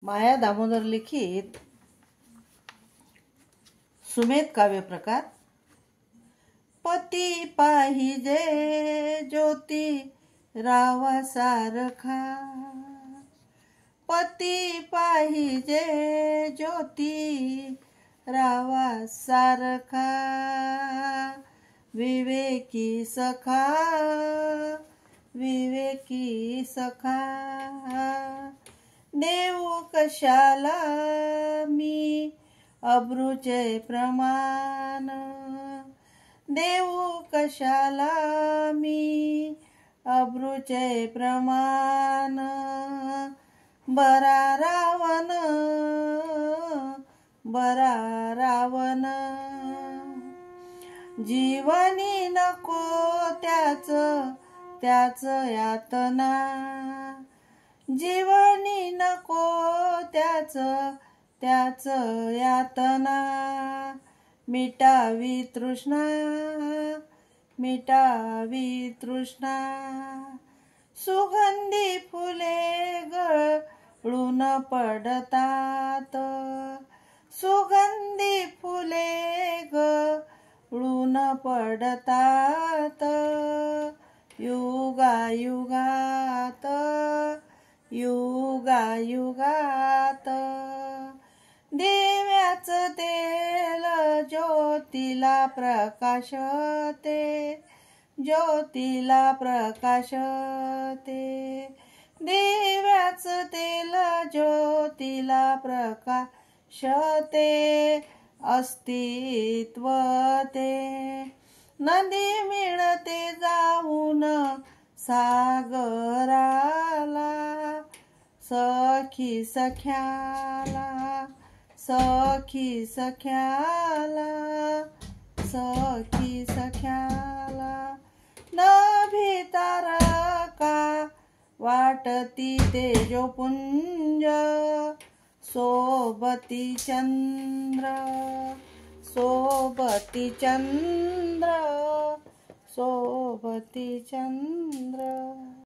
माया दामोदर लिखित सुमेध काव्य प्रकार। पती पाहिजे ज्योती रावा सारखा, पती पाहिजे ज्योती रावा सारखा, विवेकी सखा विवेकी सखा। देऊ कशाला मी अब्रूचे प्रमाण, देऊ कशाला मी अब्रूचे प्रमाण। बरा रावण बरा रावण, जीवनी नको त्याच त्याच यातना, जीवनी नको त्याच त्याच यातना। मिटावी तृष्णा मिटावी तृष्णा, सुगंधी फुले गळून पडतात, सुगंधी फुले गळून पडतात। युगायुगात युगायुगात, दिव्याच तेल ज्योतीला प्रकाशते, ज्योतीला प्रकाशते। दिव्याच तेल ज्योतीला प्रकाशते, अस्तित्व ते। नदी मिळते जाऊन सागराला, सखी सख्याला सखी सख्याला सखी सख्याला। नभी तारका वाटती तेजोपुंज, सोबती चंद्र सोबती चंद्र सोबती चंद्र।